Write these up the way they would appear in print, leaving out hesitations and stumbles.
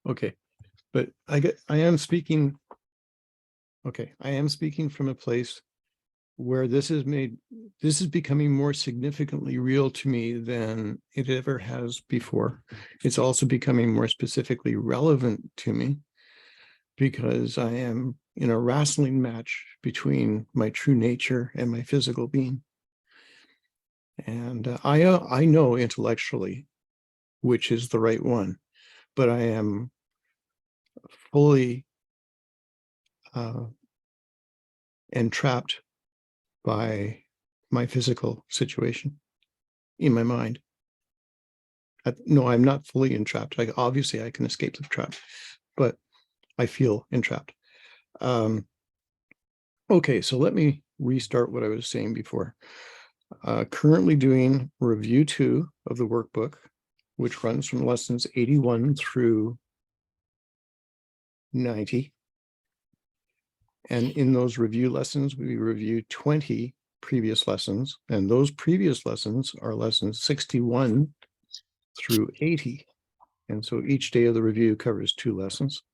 Okay, but I am speaking. Okay, I am speaking from a place where this is becoming more significantly real to me than it ever has before. It's also becoming more specifically relevant to me because I am in a wrestling match between my true nature and my physical being. And I know intellectually which is the right one, but I am fully entrapped by my physical situation in my mind. No, I'm not fully entrapped. Obviously, I can escape the trap, but I feel entrapped. Okay, so let me restart what I was saying before. Currently doing review 2 of the workbook, which runs from lessons 81 through 90. And in those review lessons, we review 20 previous lessons, and those previous lessons are lessons 61 through 80. And so each day of the review covers 2 lessons.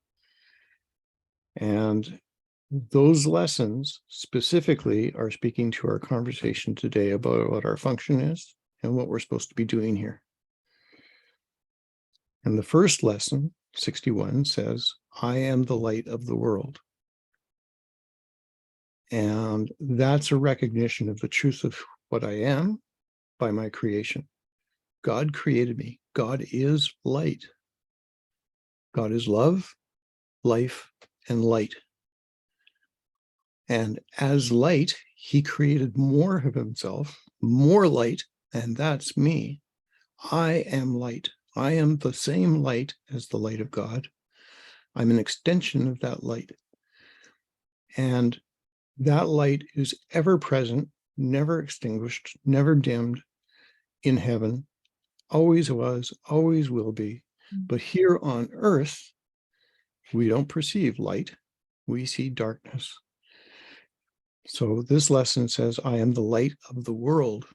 And those lessons specifically are speaking to our conversation today about what our function is and what we're supposed to be doing here. And the first lesson, 61, says, I am the light of the world. And that's a recognition of the truth of what I am by my creation. God created me. God is light. God is love, life, and light. And as light, he created more of himself, more light, and that's me. I am light. I am the same light as the light of God. I'm an extension of that light. And that light is ever present, never extinguished, never dimmed in heaven, always was, always will be. But here on earth, we don't perceive light, we see darkness. So this lesson says, I am the light of the world,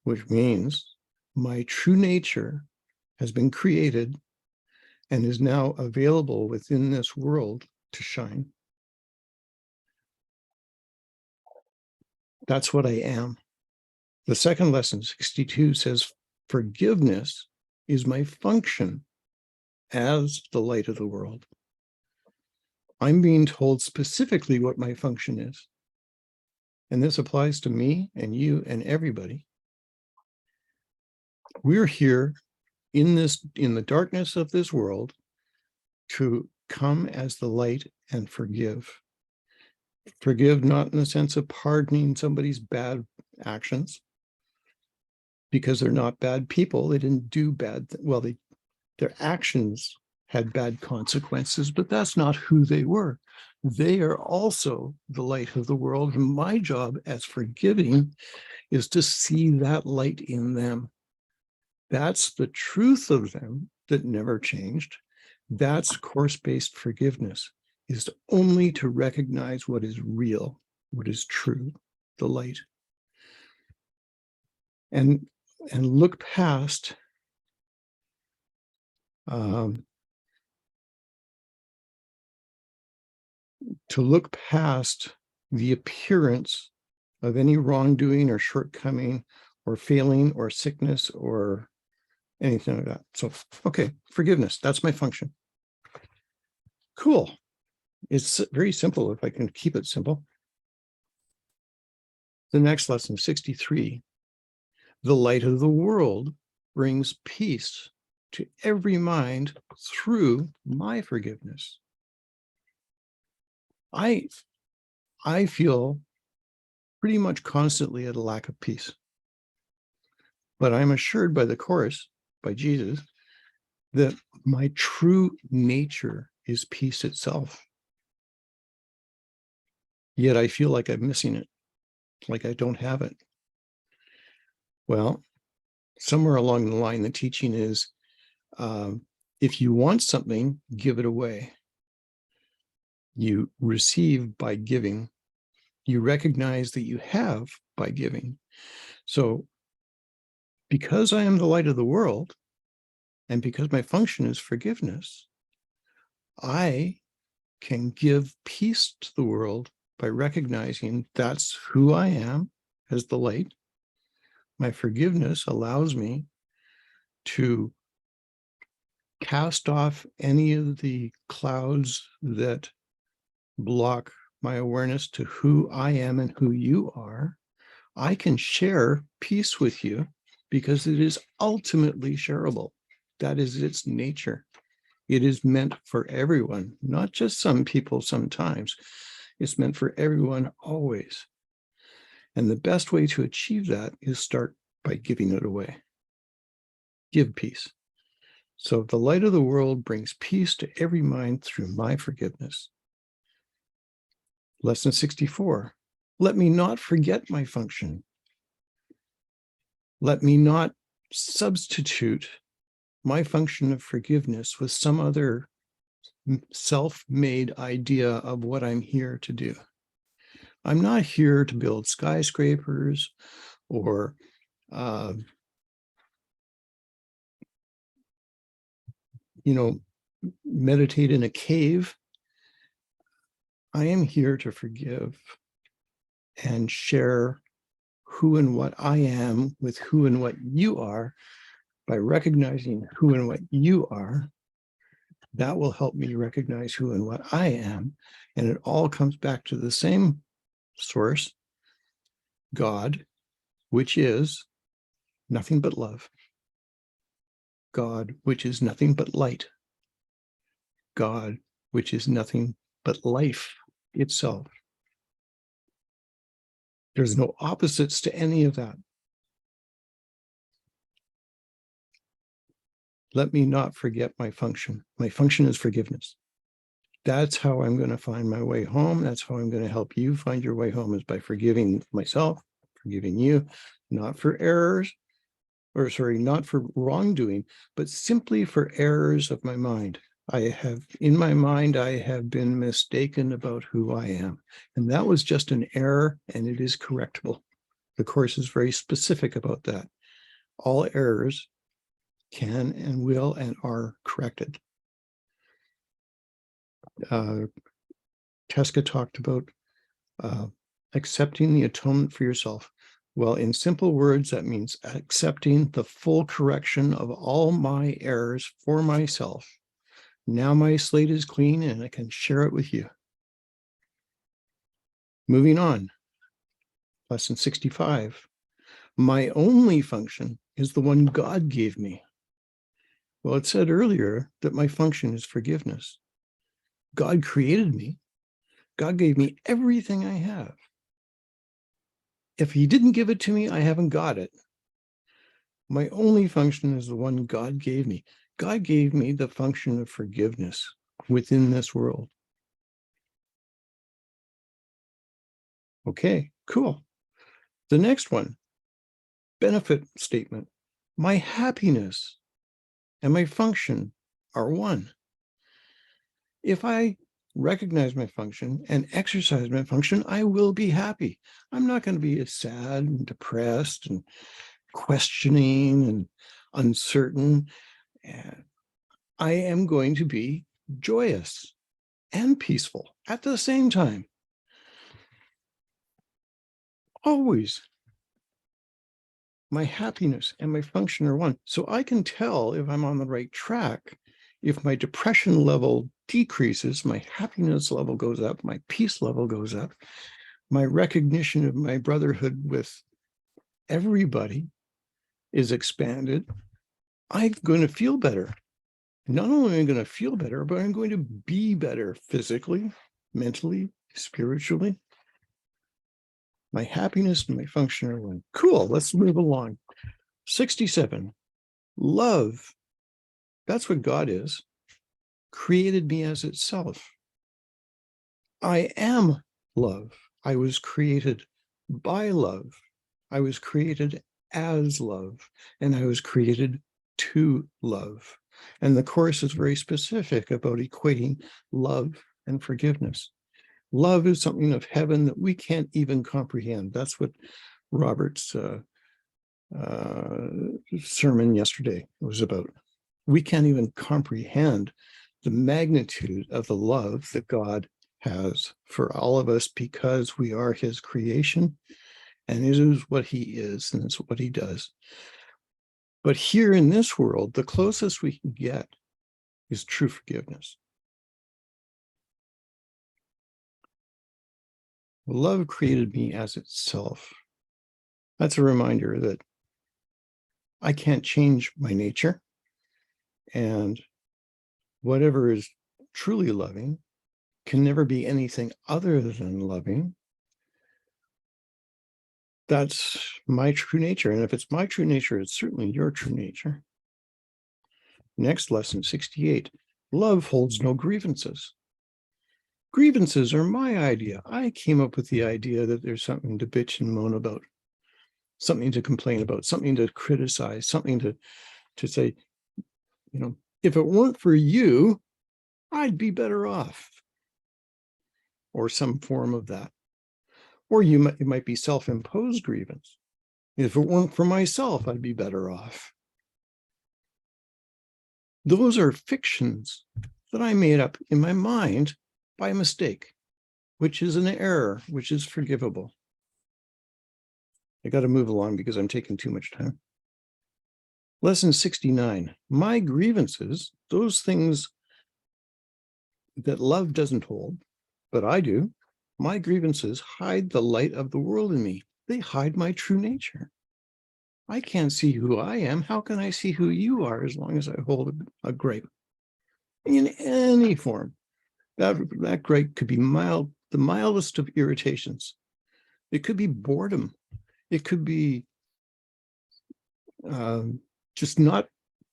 which means my true nature has been created and is now available within this world to shine. That's what I am. The second lesson, 62, says, forgiveness is my function as the light of the world. I'm being told specifically what my function is. And this applies to me and you and everybody. We're here in the darkness of this world to come as the light and forgive. Forgive not in the sense of pardoning somebody's bad actions, because they're not bad people. They didn't do bad. Well, their actions had bad consequences, but that's not who they were. They are also the light of the world. And my job as forgiving is to see that light in them. That's the truth of them that never changed. That's course-based forgiveness, is only to recognize what is real, what is true, the light. And look past to look past the appearance of any wrongdoing or shortcoming or failing or sickness or anything like that. So, okay, forgiveness, that's my function. Cool. It's very simple if I can keep it simple. The next lesson, 63, the light of the world brings peace to every mind through my forgiveness. I feel pretty much constantly at a lack of peace, but I'm assured by the Course, by Jesus, that my true nature is peace itself. Yet I feel like I'm missing it, like I don't have it. Well, somewhere along the line, the teaching is, if you want something, give it away. You receive by giving. You recognize that you have by giving. So because I am the light of the world, and because my function is forgiveness, I can give peace to the world by recognizing that's who I am as the light. My forgiveness allows me to cast off any of the clouds that block my awareness to who I am and who you are. I can share peace with you because it is ultimately shareable. That is its nature. It is meant for everyone, not just some people sometimes. It's meant for everyone always. And the best way to achieve that is start by giving it away. Give peace. So the light of the world brings peace to every mind through my forgiveness. Lesson 64. Let me not forget my function. Let me not substitute my function of forgiveness with some other self-made idea of what I'm here to do. I'm not here to build skyscrapers or meditate in a cave. I am here to forgive and share who and what I am with who and what you are. By recognizing who and what you are, that will help me recognize who and what I am. And it all comes back to the same source, God, which is nothing but love. God, which is nothing but light. God, which is nothing but life itself. There's no opposites to any of that. Let me not forget my function. My function is forgiveness. That's how I'm going to find my way home. That's how I'm going to help you find your way home, is by forgiving myself, forgiving you, not for errors, or sorry, not for wrongdoing, but simply for errors of my mind. In my mind, I have been mistaken about who I am. And that was just an error, and it is correctable. The Course is very specific about that. All errors can and will and are corrected. Teska talked about accepting the atonement for yourself. Well, in simple words, that means accepting the full correction of all my errors for myself. Now my slate is clean and I can share it with you. Moving on. Lesson 65. My only function is the one God gave me. Well, it said earlier that my function is forgiveness. God created me. God gave me everything I have. If he didn't give it to me, I haven't got it. My only function is the one God gave me. God gave me the function of forgiveness within this world. Okay, cool. The next one, benefit statement. My happiness and my function are one. If I recognize my function and exercise my function, I will be happy. I'm not going to be sad and depressed and questioning and uncertain. I am going to be joyous and peaceful at the same time. Always. My happiness and my function are one. So I can tell if I'm on the right track. If my depression level decreases, my happiness level goes up, my peace level goes up, my recognition of my brotherhood with everybody is expanded, I'm going to feel better. Not only am I going to feel better, but I'm going to be better physically, mentally, spiritually. My happiness and my function are one. Cool, let's move along. 67, love. That's what God is. Created me as itself. I am love. I was created by love. I was created as love, and I was created to love. And the Course is very specific about equating love and forgiveness. Love is something of heaven that we can't even comprehend. That's what Robert's sermon yesterday was about. We can't even comprehend the magnitude of the love that God has for all of us, because we are his creation, and it is what he is, and it's what he does. But here in this world, the closest we can get is true forgiveness. Love created me as itself. That's a reminder that I can't change my nature, and whatever is truly loving can never be anything other than loving. That's my true nature. And if it's my true nature, it's certainly your true nature. Next lesson, 68. Love holds no grievances. Grievances are my idea. I came up with the idea that there's something to bitch and moan about, something to complain about, something to criticize, something to say, you know, if it weren't for you, I'd be better off, or some form of that. Or it might be self-imposed grievance. If it weren't for myself, I'd be better off. Those are fictions that I made up in my mind by mistake, which is an error, which is forgivable. I got to move along because I'm taking too much time. Lesson 69. My grievances, those things that love doesn't hold, but I do, my grievances hide the light of the world in me. They hide my true nature. I can't see who I am. How can I see who you are as long as I hold a gripe? In any form. That gripe could be mild, the mildest of irritations. It could be boredom. It could be just not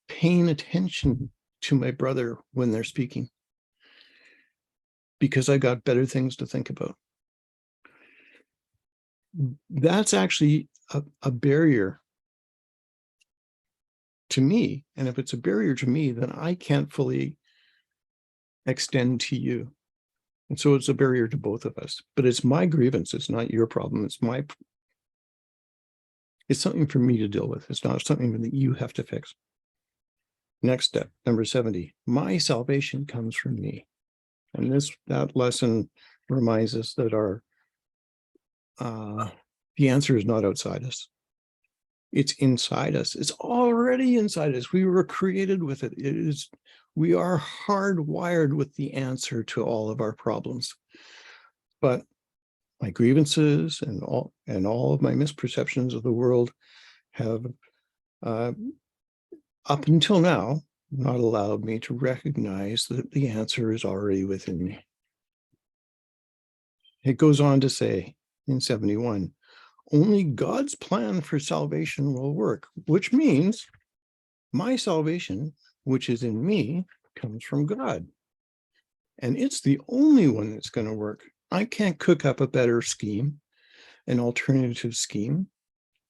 paying attention to my brother when they're speaking, because I got better things to think about. That's actually a barrier to me. And if it's a barrier to me, then I can't fully extend to you. And so it's a barrier to both of us. But it's my grievance. It's not your problem. It's something for me to deal with. It's not something that you have to fix. Next step, number 70. My salvation comes from me. And that lesson reminds us that the answer is not outside us. It's inside us. It's already inside us. We were created with it. We are hardwired with the answer to all of our problems. But my grievances and all of my misperceptions of the world have, up until now, not allowed me to recognize that the answer is already within me. It goes on to say in 71, only God's plan for salvation will work, which means my salvation, which is in me, comes from God. And it's the only one that's going to work. I can't cook up a better scheme, an alternative scheme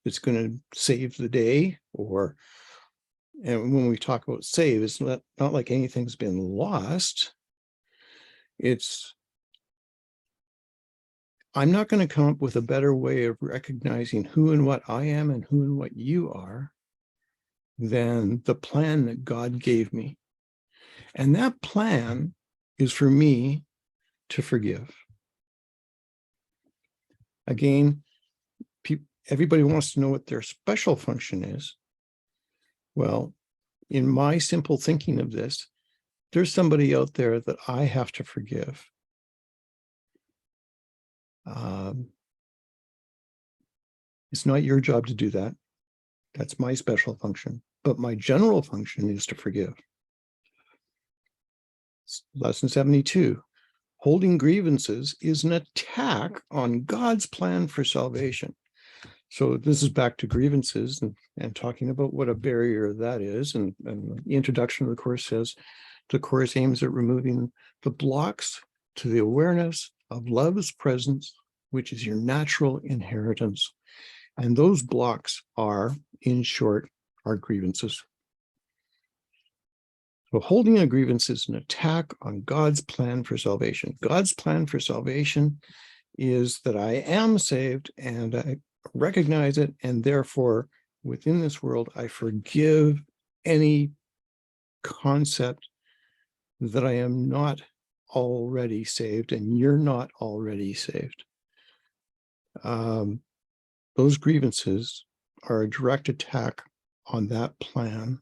that's going to save the day. And when we talk about save, it's not like anything's been lost. I'm not going to come up with a better way of recognizing who and what I am and who and what you are than the plan that God gave me. And that plan is for me to forgive. Again, everybody wants to know what their special function is. Well, in my simple thinking of this, there's somebody out there that I have to forgive. It's not your job to do that. That's my special function. But my general function is to forgive. Lesson 72. Holding grievances is an attack on God's plan for salvation. So this is back to grievances and talking about what a barrier that is. And the introduction of the course says, the course aims at removing the blocks to the awareness of love's presence, which is your natural inheritance. And those blocks are, in short, our grievances. So holding a grievance is an attack on God's plan for salvation. God's plan for salvation is that I am saved and I recognize it, and therefore within this world I forgive any concept that I am not already saved and you're not already saved. Those grievances are a direct attack on that plan.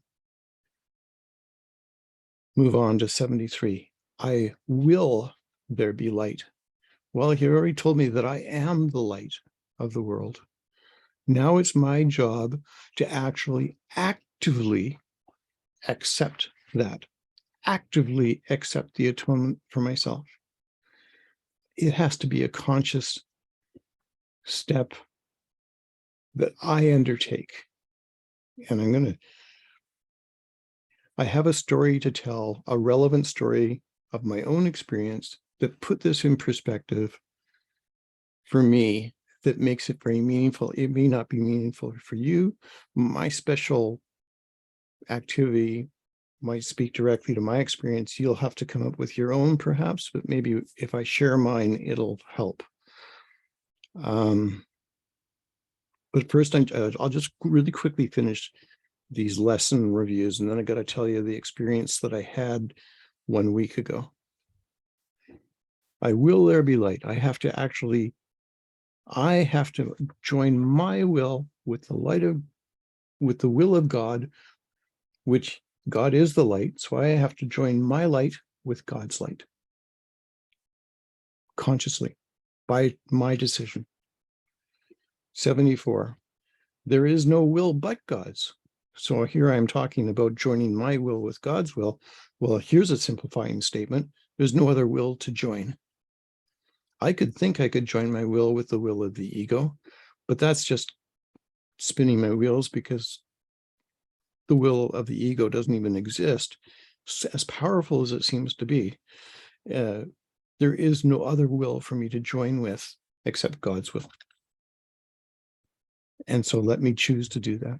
Move on to 73. I will there be light. Well, he already told me that I am the light of the world. Now it's my job to actually actively accept that, actively accept the atonement for myself. It has to be a conscious step that I undertake. And I have a story to tell, a relevant story of my own experience that put this in perspective for me, that makes it very meaningful. It may not be meaningful for you. My special activity might speak directly to my experience. You'll have to come up with your own perhaps, but maybe if I share mine, it'll help. But first, I'll just really quickly finish these lesson reviews, and then I got to tell you the experience that I had 1 week ago. I will there be light. I have to join my will with the will of God, which God is the light. So I have to join my light with God's light consciously by my decision. 74. There is no will but God's. So here I'm talking about joining my will with God's will. Well, here's a simplifying statement. There's no other will to join. I could think I could join my will with the will of the ego, but that's just spinning my wheels, because the will of the ego doesn't even exist. As powerful as it seems to be, there is no other will for me to join with except God's will. And so let me choose to do that.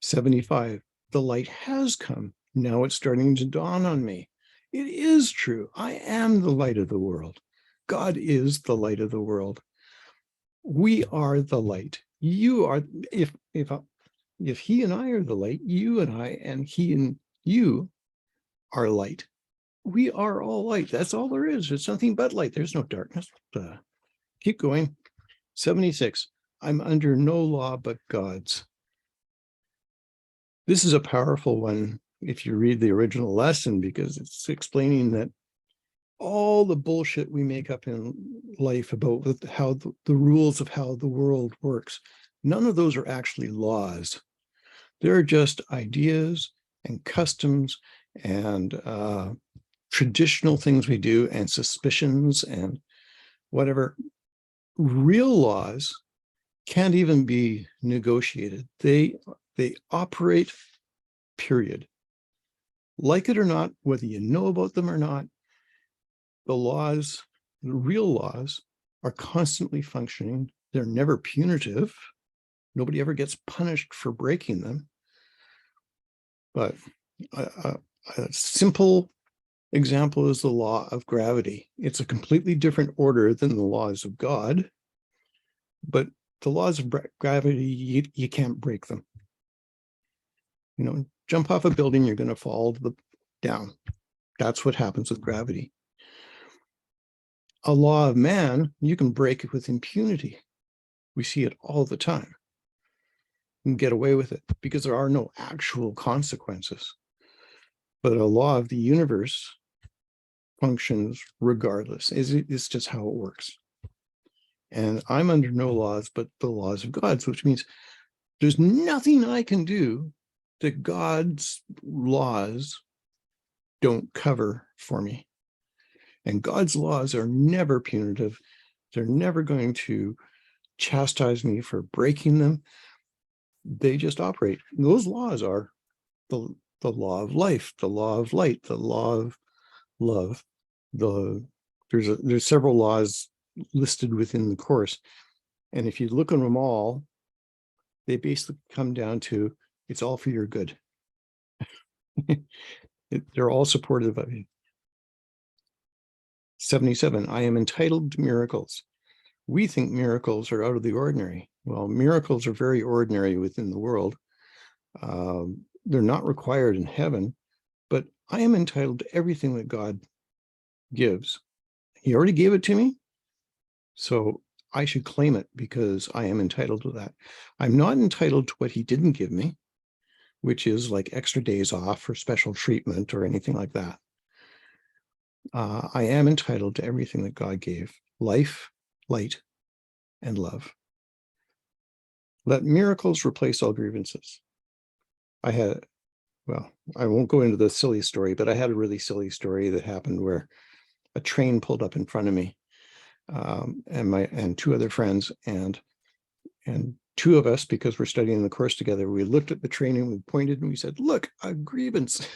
75, the light has come. Now it's starting to dawn on me. It is true. I am the light of the world. God is the light of the world. We are the light. You are, if he and I are the light, you and I and he and you are light. We are all light. That's all there is. It's nothing but light. There's no darkness. Keep going. 76, I'm under no law but God's. This is a powerful one if you read the original lesson, because it's explaining that all the bullshit we make up in life about how the rules of how the world works, none of those are actually laws. They're just ideas and customs and traditional things we do and suspicions and whatever. Real laws can't even be negotiated. They operate, period. Like it or not, whether you know about them or not, the laws, the real laws, are constantly functioning. They're never punitive. Nobody ever gets punished for breaking them. But a simple example is the law of gravity. It's a completely different order than the laws of God, but the laws of gravity, you can't break them. You know, jump off a building, you're going to fall down. That's what happens with gravity. A law of man, you can break it with impunity. We see it all the time. You can get away with it because there are no actual consequences. But a law of the universe functions regardless. It's just how it works. And I'm under no laws but the laws of God, which means there's nothing I can do that God's laws don't cover for me. And God's laws are never punitive. They're never going to chastise me for breaking them. They just operate. And those laws are the law of life, the law of light, the law of love. There's several laws listed within the course. And if you look at them all, they basically come down to, it's all for your good. They're all supportive of you. 77, I am entitled to miracles. We think miracles are out of the ordinary. Well, miracles are very ordinary within the world. They're not required in heaven, but I am entitled to everything that God gives. He already gave it to me, so I should claim it because I am entitled to that. I'm not entitled to what he didn't give me, which is like extra days off or special treatment or anything like that. I am entitled to everything that God gave: life, light, and love. Let miracles replace all grievances. Well, I won't go into the silly story, but I had a really silly story that happened where a train pulled up in front of me, and two other friends, and two of us, because we're studying the course together, we looked at the train and we pointed and we said, "Look, a grievance."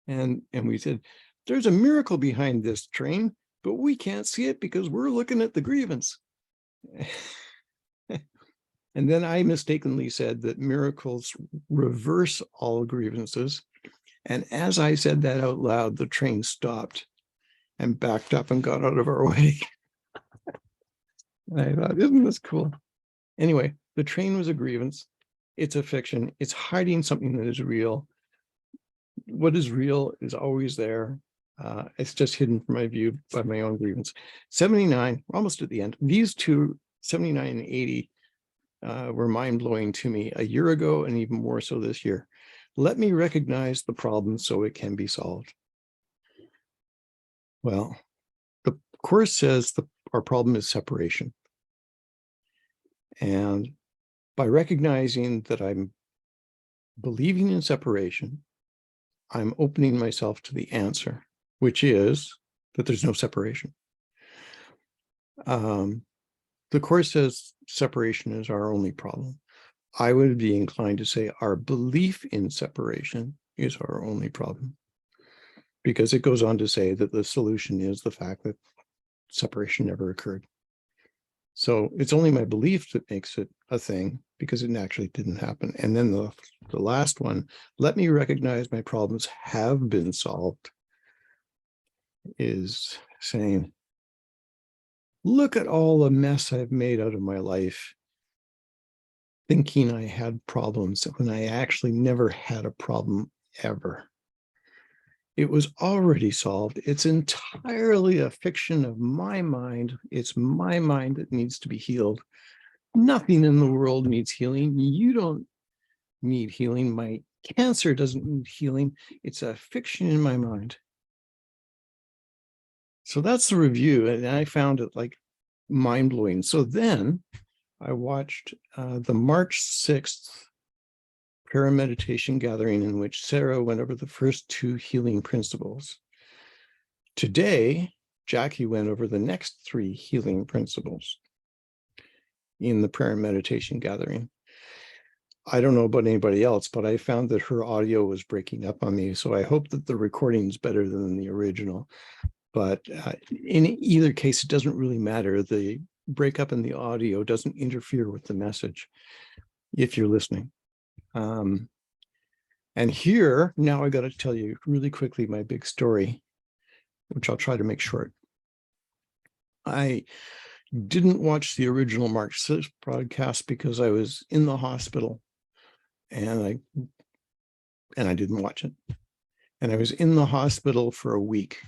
and we said, "There's a miracle behind this train, but we can't see it because we're looking at the grievance." And then I mistakenly said that miracles reverse all grievances. And as I said that out loud, the train stopped and backed up and got out of our way. And I thought, isn't this cool? Anyway, the train was a grievance. It's a fiction. It's hiding something that is real. What is real is always there. It's just hidden from my view by my own grievance. 79, we're almost at the end. These two, 79 and 80, were mind-blowing to me a year ago and even more so this year. Let me recognize the problem so it can be solved. Well, the Course says our problem is separation. And by recognizing that I'm believing in separation, I'm opening myself to the answer, which is that there's no separation. The Course says separation is our only problem. I would be inclined to say our belief in separation is our only problem, because it goes on to say that the solution is the fact that separation never occurred. So it's only my belief that makes it a thing, because it actually didn't happen. And then the last one, let me recognize my problems have been solved, is saying, look at all the mess I've made out of my life, thinking I had problems when I actually never had a problem ever. It was already solved. It's entirely a fiction of my mind. It's my mind that needs to be healed. Nothing in the world needs healing. You don't need healing. My cancer doesn't need healing. It's a fiction in my mind. So that's the review, and I found it like mind-blowing. So then I watched the March 6th prayer and meditation gathering, in which Sarah went over the first two healing principles. Today, Jackie went over the next three healing principles in the prayer and meditation gathering. I don't know about anybody else, but I found that her audio was breaking up on me. So I hope that the recording is better than the original. But in either case, it doesn't really matter. The breakup in the audio doesn't interfere with the message if you're listening. And here, now I got to tell you really quickly my big story, which I'll try to make short. I didn't watch the original March 6th broadcast because I was in the hospital, and I didn't watch it. And I was in the hospital for a week,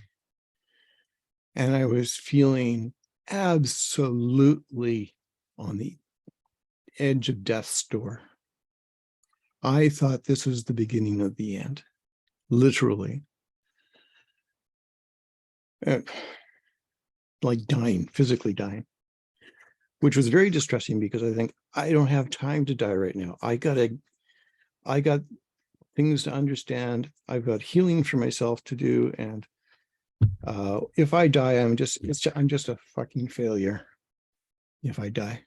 and I was feeling absolutely on the edge of death's door. I thought this was the beginning of the end, literally. Like dying, physically dying, which was very distressing, because I think I don't have time to die right now. I got things to understand. I've got healing for myself to do. And if I die, I'm just a fucking failure if I die.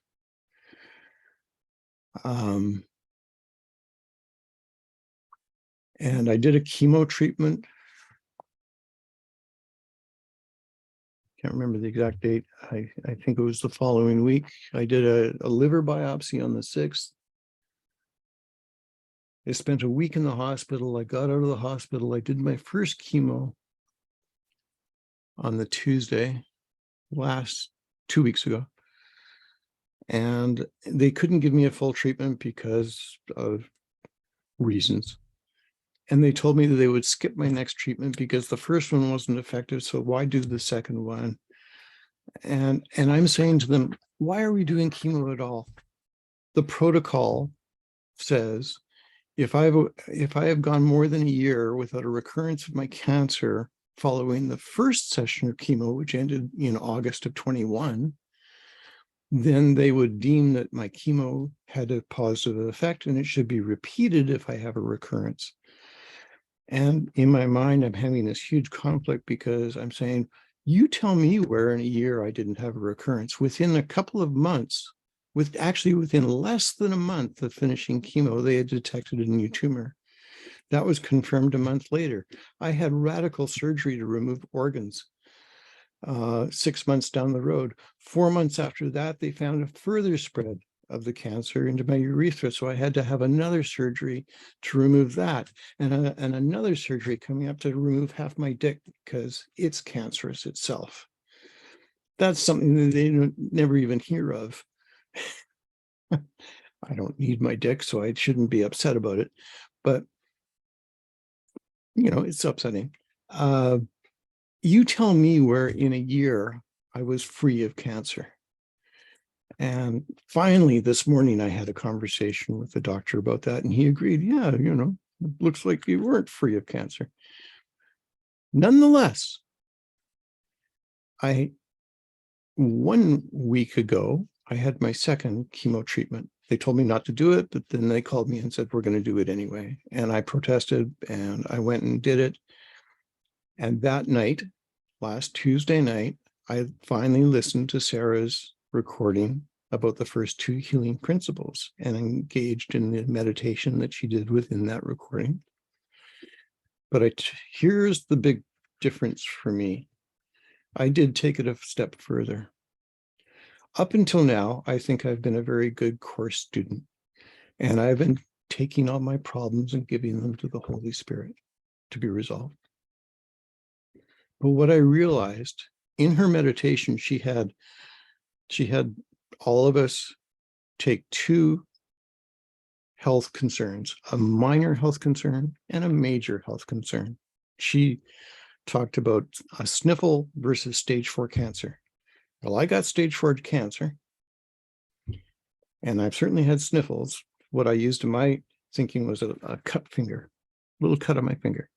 And I did a chemo treatment. Can't remember the exact date. I think it was the following week. I did a liver biopsy on the 6th. I spent a week in the hospital. I got out of the hospital. I did my first chemo on the Tuesday, 2 weeks ago. And they couldn't give me a full treatment because of reasons. And they told me that they would skip my next treatment because the first one wasn't effective. So why do the second one? And I'm saying to them, why are we doing chemo at all? The protocol says if I have gone more than a year without a recurrence of my cancer following the first session of chemo, which ended in August of 21, then they would deem that my chemo had a positive effect and it should be repeated if I have a recurrence. And in my mind, I'm having this huge conflict because I'm saying, you tell me where in a year I didn't have a recurrence. Within a couple of months, within less than a month of finishing chemo, they had detected a new tumor. That was confirmed a month later. I had radical surgery to remove organs 6 months down the road. 4 months after that, they found a further spread of the cancer into my urethra. So I had to have another surgery to remove that, and another surgery coming up to remove half my dick because it's cancerous itself. That's something that they never even hear of. I don't need my dick, so I shouldn't be upset about it. But, it's upsetting. You tell me where in a year I was free of cancer. And finally, this morning, I had a conversation with the doctor about that, and he agreed, yeah, it looks like you weren't free of cancer. Nonetheless, 1 week ago, I had my second chemo treatment. They told me not to do it, but then they called me and said, we're going to do it anyway. And I protested and I went and did it. And that night, last Tuesday night, I finally listened to Sarah's recording about the first 2 healing principles and engaged in the meditation that she did within that recording. But here's the big difference for me. I did take it a step further. Up until now, I think I've been a very good course student, and I've been taking all my problems and giving them to the Holy Spirit to be resolved. But what I realized in her meditation, she had all of us take 2 health concerns, a minor health concern and a major health concern. She talked about a sniffle versus stage 4 cancer. Well, I got stage 4 cancer, and I've certainly had sniffles. What I used in my thinking was a cut finger, little cut on my finger,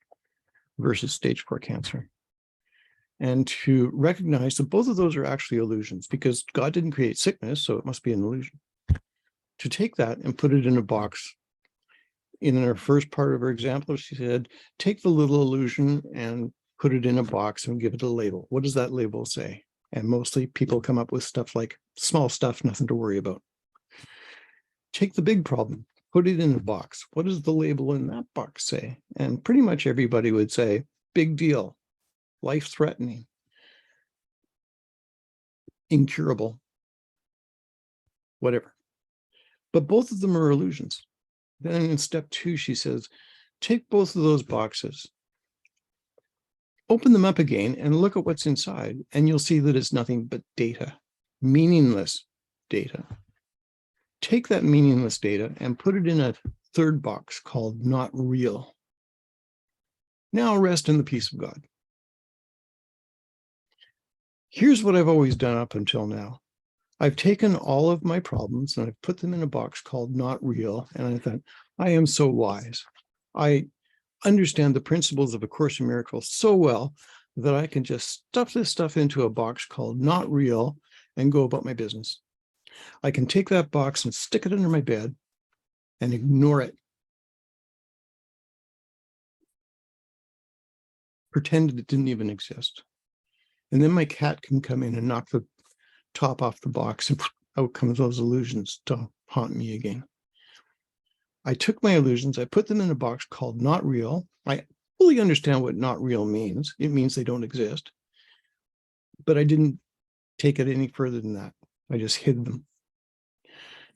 versus stage 4 cancer. And to recognize that both of those are actually illusions, because God didn't create sickness, so it must be an illusion. To take that and put it in a box. In her first part of her example, she said, take the little illusion and put it in a box and give it a label. What does that label say? And mostly people come up with stuff like small stuff, nothing to worry about. Take the big problem, put it in a box. What does the label in that box say? And pretty much everybody would say, big deal, life-threatening, incurable, whatever. But both of them are illusions. Then in step 2, she says, take both of those boxes, open them up again and look at what's inside, and you'll see that it's nothing but data, meaningless data. Take that meaningless data and put it in a third box called not real. Now rest in the peace of God. Here's what I've always done up until now. I've taken all of my problems and I've put them in a box called not real. And I thought, I am so wise. I understand the principles of A Course in Miracles so well that I can just stuff this stuff into a box called not real and go about my business. I can take that box and stick it under my bed and ignore it. Pretend it didn't even exist. And then my cat can come in and knock the top off the box, and out comes those illusions to haunt me again. I took my illusions, I put them in a box called not real. I fully understand what not real means. It means they don't exist. But I didn't take it any further than that. I just hid them.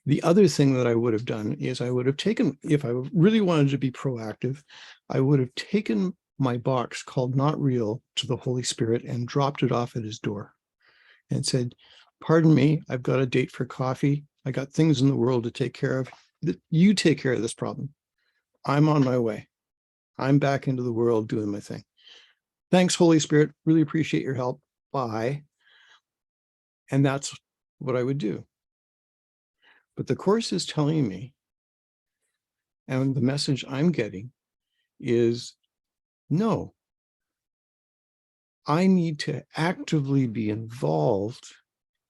The other thing that I would have done is I would have taken, if I really wanted to be proactive, I would have taken my box called not real to the Holy Spirit and dropped it off at his door and said, pardon me, I've got a date for coffee. I got things in the world to take care of. You take care of this problem. I'm on my way. I'm back into the world doing my thing. Thanks, Holy Spirit. Really appreciate your help. Bye. And that's what I would do. But the Course is telling me, and the message I'm getting is, no, I need to actively be involved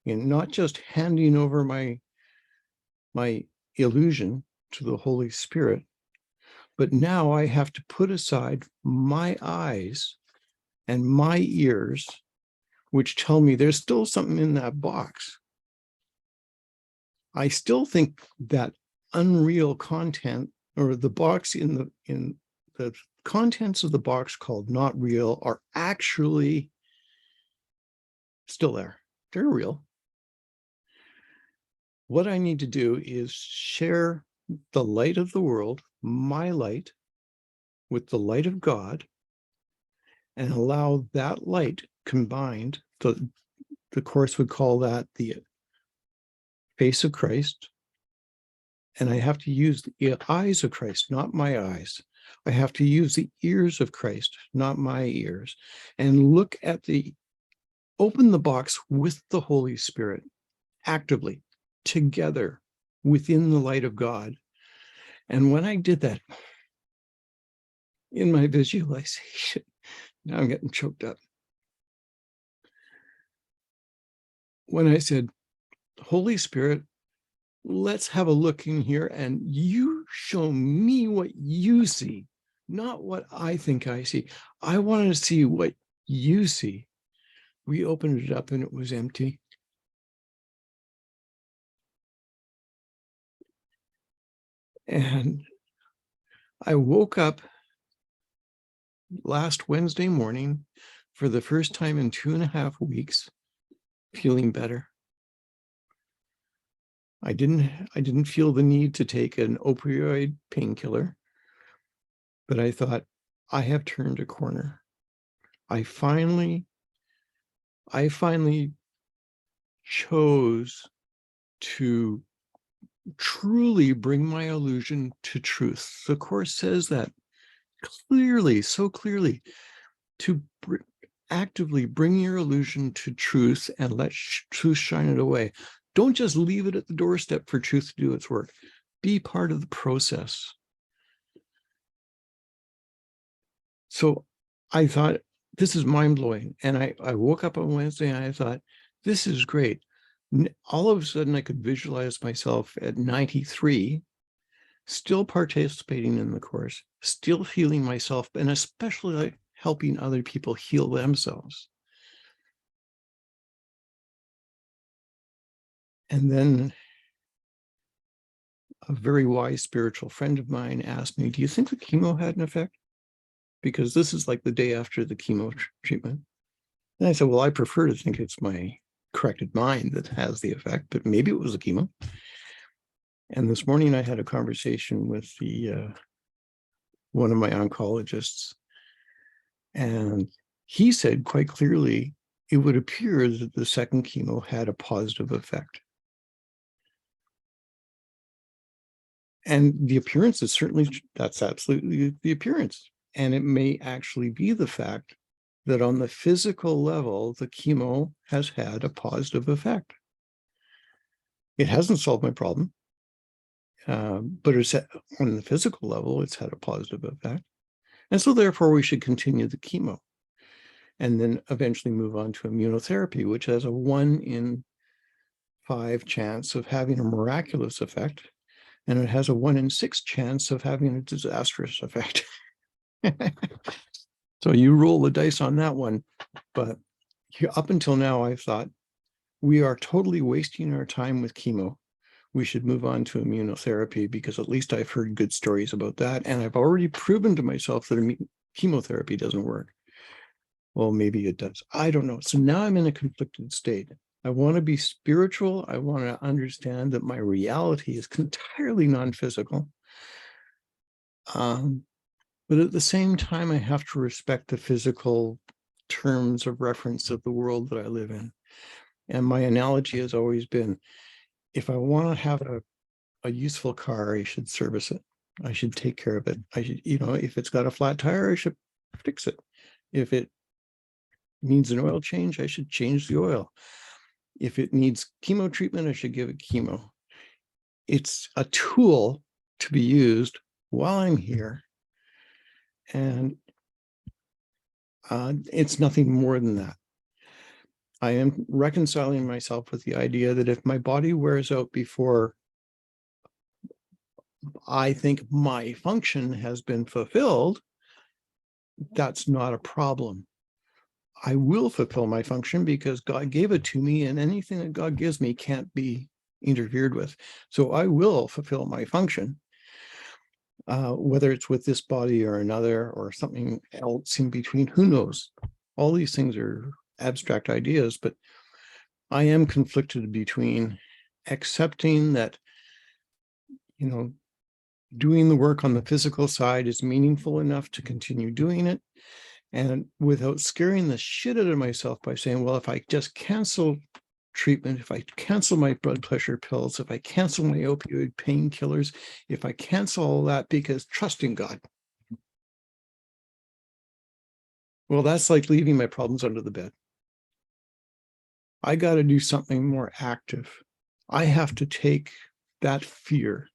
in not just handing over my illusion to the Holy Spirit, but now I have to put aside my eyes and my ears, which tell me there's still something in that box. I still think that unreal content, or the box in the contents of the box called not real, are actually still there. They're real. What I need to do is share the light of the world, my light, with the light of God, and allow that light combined, the Course would call that the face of Christ. And I have to use the eyes of Christ, not my eyes. I have to use the ears of Christ, not my ears, and look at open the box with the Holy Spirit, actively, together, within the light of God. And when I did that, in my visualization, now I'm getting choked up. When I said, Holy Spirit, let's have a look in here and you show me what you see, not what I think I see. I wanted to see what you see. We opened it up and it was empty. And I woke up last Wednesday morning for the first time in 2.5 weeks, feeling better. I didn't feel the need to take an opioid painkiller, but I thought, I have turned a corner. I finally chose to truly bring my illusion to truth. The Course says that clearly, so clearly, to actively bring your illusion to truth and let truth shine it away. Don't just leave it at the doorstep for truth to do its work. Be part of the process. So I thought, this is mind-blowing. And I woke up on Wednesday and I thought, this is great. All of a sudden I could visualize myself at 93, still participating in the Course, still healing myself, and especially helping other people heal themselves. And then a very wise spiritual friend of mine asked me, do you think the chemo had an effect? Because this is like the day after the chemo treatment. And I said, well, I prefer to think it's my corrected mind that has the effect, but maybe it was the chemo. And this morning I had a conversation with one of my oncologists, and he said quite clearly, it would appear that the second chemo had a positive effect. And the appearance is certainly, that's absolutely the appearance. And it may actually be the fact that on the physical level, the chemo has had a positive effect. It hasn't solved my problem, but it's on the physical level, it's had a positive effect. And so therefore we should continue the chemo and then eventually move on to immunotherapy, which has a 1 in 5 chance of having a miraculous effect. And it has a 1 in 6 chance of having a disastrous effect. So you roll the dice on that one. But up until now, I've thought we are totally wasting our time with chemo. We should move on to immunotherapy, because at least I've heard good stories about that. And I've already proven to myself that chemotherapy doesn't work. Well, maybe it does. I don't know. So now I'm in a conflicted state. I want to be spiritual. I want to understand that my reality is entirely non-physical. But at the same time, I have to respect the physical terms of reference of the world that I live in. And my analogy has always been, if I want to have a useful car, I should service it. I should take care of it. I should, if it's got a flat tire, I should fix it. If it needs an oil change, I should change the oil. If it needs chemo treatment, I should give it chemo. It's a tool to be used while I'm here. And it's nothing more than that. I am reconciling myself with the idea that if my body wears out before I think my function has been fulfilled, that's not a problem. I will fulfill my function because God gave it to me, and anything that God gives me can't be interfered with. So I will fulfill my function, whether it's with this body or another or something else in between, who knows? All these things are abstract ideas, but I am conflicted between accepting that, doing the work on the physical side is meaningful enough to continue doing it, and without scaring the shit out of myself by saying, well, if I just cancel treatment, if I cancel my blood pressure pills, if I cancel my opioid painkillers, if I cancel all that because trusting God, well, that's like leaving my problems under the bed. I got to do something more active. I have to take that fear,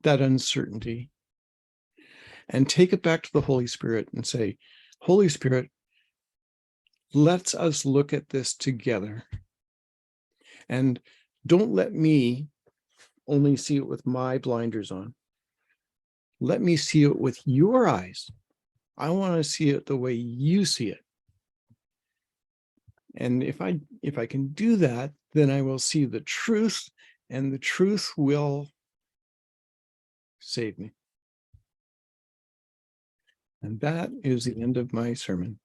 that uncertainty, and take it back to the Holy Spirit and say, Holy Spirit, let's us look at this together. And don't let me only see it with my blinders on. Let me see it with your eyes. I want to see it the way you see it. And if I can do that, then I will see the truth, and the truth will save me. And that is the end of my sermon.